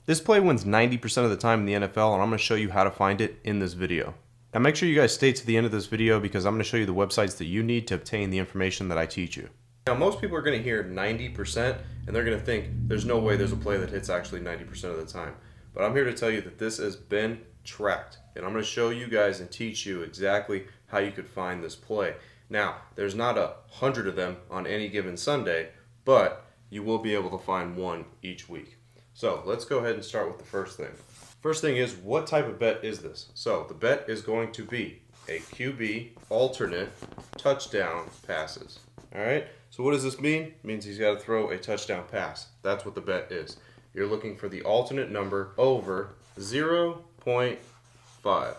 This play wins 90% of the time in the NFL, and I'm going to show you how to find it in this video. Now make sure you guys stay to the end of this video because I'm going to show you the websites that you need to obtain the information that I teach you. Now most people are going to hear 90% and they're going to think there's no way there's a play that hits actually 90% of the time. But I'm here to tell you that this has been tracked, and I'm going to show you guys and teach you exactly how you could find this play. Now there's not 100 of them on any given Sunday, but you will be able to find one each week. So let's go ahead and start with the first thing. First thing is, what type of bet is this? So the bet is going to be a QB alternate touchdown passes. All right, so what does this mean? It means he's got to throw a touchdown pass. That's what the bet is. You're looking for the alternate number over 0.5. All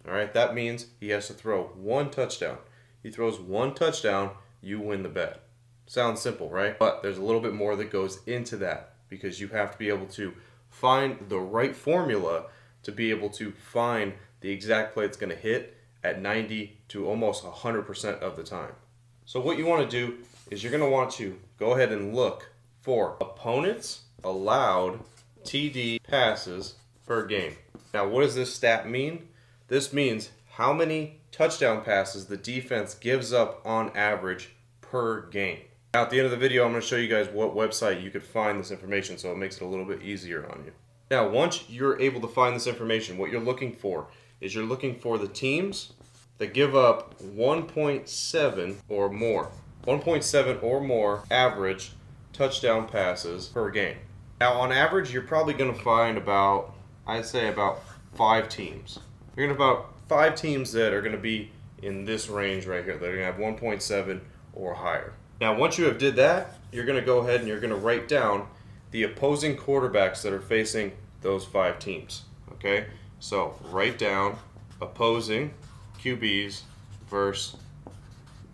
right, that means he has to throw one touchdown. He throws one touchdown, you win the bet. Sounds simple, right? But there's a little bit more that goes into that, because you have to be able to find the right formula to be able to find the exact play that's going to hit at 90 to almost 100% of the time. So what you want to do is you're going to want to go ahead and look for opponents allowed TD passes per game. Now what does this stat mean? This means how many touchdown passes the defense gives up on average per game. Now at the end of the video, I'm going to show you guys what website you could find this information, so it makes it a little bit easier on you. Now once you're able to find this information, what you're looking for is you're looking for the teams that give up 1.7 or more. 1.7 or more average touchdown passes per game. Now on average, you're probably going to find about, I'd say about 5 teams. You're going to about 5 teams that are going to be in this range right here. They're going to have 1.7 or higher. Now once you have did that, you're going to go ahead and you're going to write down the opposing quarterbacks that are facing those 5 teams. Okay, so write down opposing QBs versus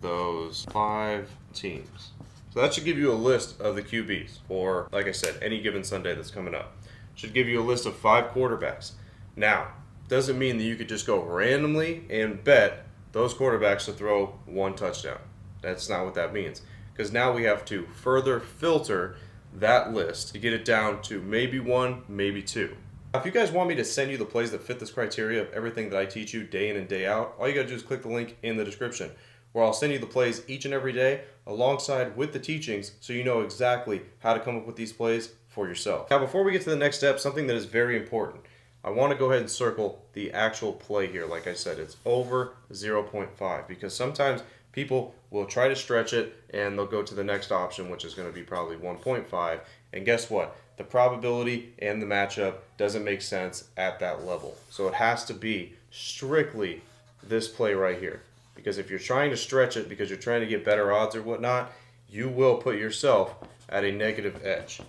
those 5 teams. So that should give you a list of the QBs, or like I said, any given Sunday that's coming up. Should give you a list of 5 quarterbacks. Now, doesn't mean that you could just go randomly and bet those quarterbacks to throw one touchdown. That's not what that means. Because now we have to further filter that list to get it down to maybe 1, maybe 2. Now, if you guys want me to send you the plays that fit this criteria of everything that I teach you day in and day out, all you gotta do is click the link in the description, where I'll send you the plays each and every day alongside with the teachings, so you know exactly how to come up with these plays for yourself. Now before we get to the next step, something that is very important. I want to go ahead and circle the actual play here. Like I said, it's over 0.5, because sometimes people will try to stretch it and they'll go to the next option, which is going to be probably 1.5. And guess what? The probability and the matchup doesn't make sense at that level. So it has to be strictly this play right here. Because if you're trying to stretch it because you're trying to get better odds or whatnot, you will put yourself at a negative edge.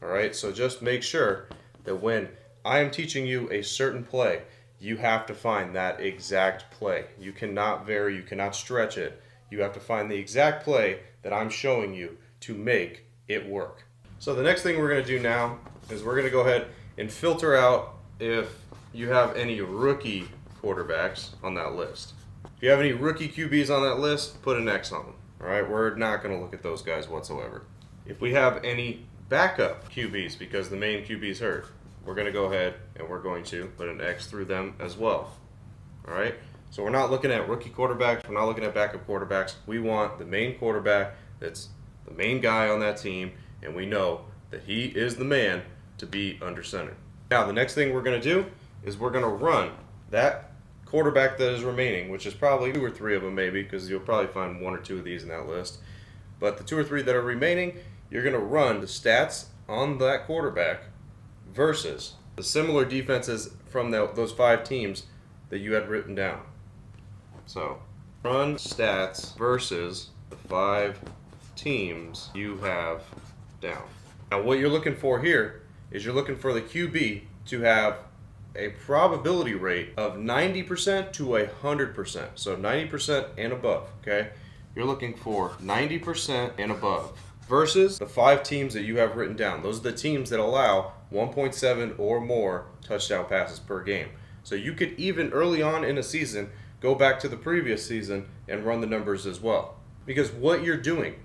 All right, so just make sure that when I am teaching you a certain play, you have to find that exact play. You cannot vary, you cannot stretch it. You have to find the exact play that I'm showing you to make it work. So the next thing we're going to do now is we're going to go ahead and filter out if you have any rookie quarterbacks on that list. If you have any rookie QBs on that list, put an X on them. All right, we're not going to look at those guys whatsoever. If we have any backup QBs because the main QB's hurt, we're going to go ahead and we're going to put an X through them as well. All right, so we're not looking at rookie quarterbacks, we're not looking at backup quarterbacks. We want the main quarterback that's the main guy on that team, and we know that he is the man to be under center. Now the next thing we're going to do is we're going to run that quarterback that is remaining, which is probably 2 or 3 of them maybe, because you'll probably find 1 or 2 of these in that list. But the 2 or 3 that are remaining, you're going to run the stats on that quarterback versus the similar defenses from those 5 teams that you had written down. So run stats versus the 5 teams you have down. Now what you're looking for here is you're looking for the QB to have a probability rate of 90% to 100%. So 90% and above, okay? You're looking for 90% and above versus the 5 teams that you have written down. Those are the teams that allow 1.7 or more touchdown passes per game. So you could even early on in a season go back to the previous season and run the numbers as well. Because what you're doing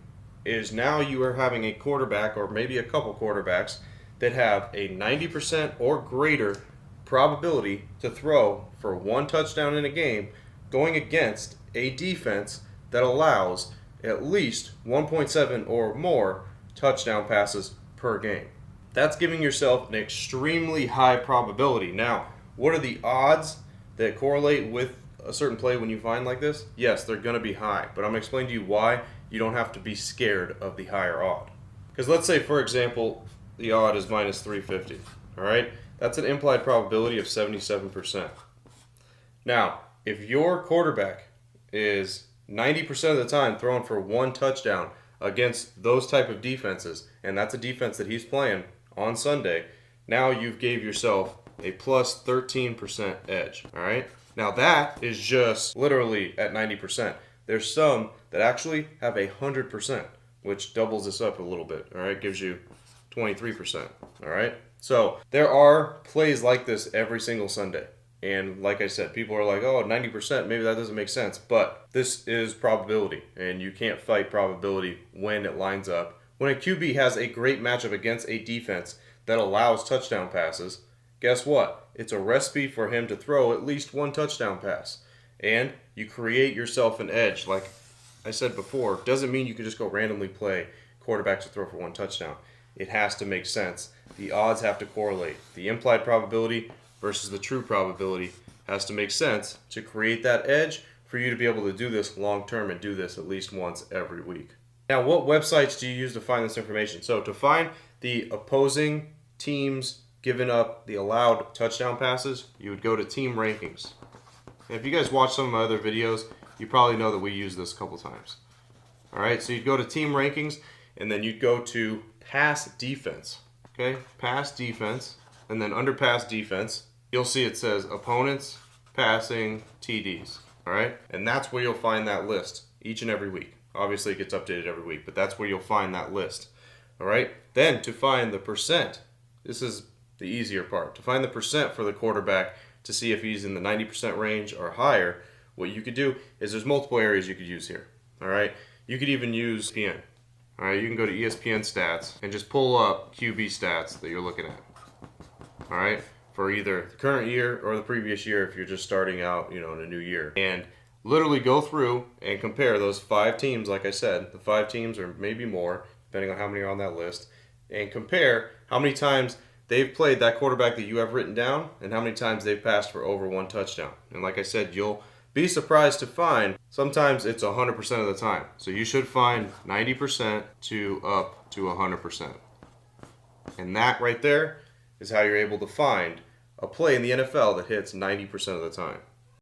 is now you are having a quarterback or maybe a couple quarterbacks that have a 90% or greater probability to throw for 1 touchdown in a game going against a defense that allows at least 1.7 or more touchdown passes per game. That's giving yourself an extremely high probability. Now, what are the odds that correlate with a certain play when you find like this? Yes, they're going to be high, but I'm going to explain to you why you don't have to be scared of the higher odd. Because let's say, for example, the odd is minus 350. All right, that's an implied probability of 77%. Now, if your quarterback is 90% of the time throwing for 1 touchdown against those type of defenses, and that's a defense that he's playing on Sunday, now you've gave yourself a plus 13% edge. All right, now that is just literally at 90%. There's some that actually have 100%, which doubles this up a little bit. All right, gives you 23%. All right, so there are plays like this every single Sunday. And like I said, people are like, oh, 90%, maybe that doesn't make sense. But this is probability, and you can't fight probability when it lines up. When a QB has a great matchup against a defense that allows touchdown passes, guess what? It's a recipe for him to throw at least 1 touchdown pass. And you create yourself an edge. Like I said before, doesn't mean you can just go randomly play quarterbacks to throw for 1 touchdown. It has to make sense. The odds have to correlate. The implied probability versus the true probability has to make sense to create that edge for you to be able to do this long term and do this at least once every week. Now, what websites do you use to find this information? So to find the opposing teams giving up the allowed touchdown passes, you would go to team rankings. And if you guys watch some of my other videos, you probably know that we use this a couple times. All right, so you'd go to team rankings, and then you'd go to pass defense. Okay, pass defense, and then under pass defense, you'll see it says opponents, passing, TDs. All right, and that's where you'll find that list each and every week. Obviously, it gets updated every week, but that's where you'll find that list. All right, then to find the percent, this is the easier part. To find the percent for the quarterback to see if he's in the 90% range or higher, what you could do is there's multiple areas you could use here. All right, you could even use ESPN. All right, you can go to ESPN stats and just pull up QB stats that you're looking at. All right, for either the current year or the previous year if you're just starting out, in a new year. And literally go through and compare those 5 teams, like I said, the 5 teams or maybe more, depending on how many are on that list, and compare how many times they've played that quarterback that you have written down and how many times they've passed for over 1 touchdown. And like I said, you'll be surprised to find sometimes it's 100% of the time. So you should find 90% to up to 100%. And that right there is how you're able to find a play in the NFL that hits 90% of the time.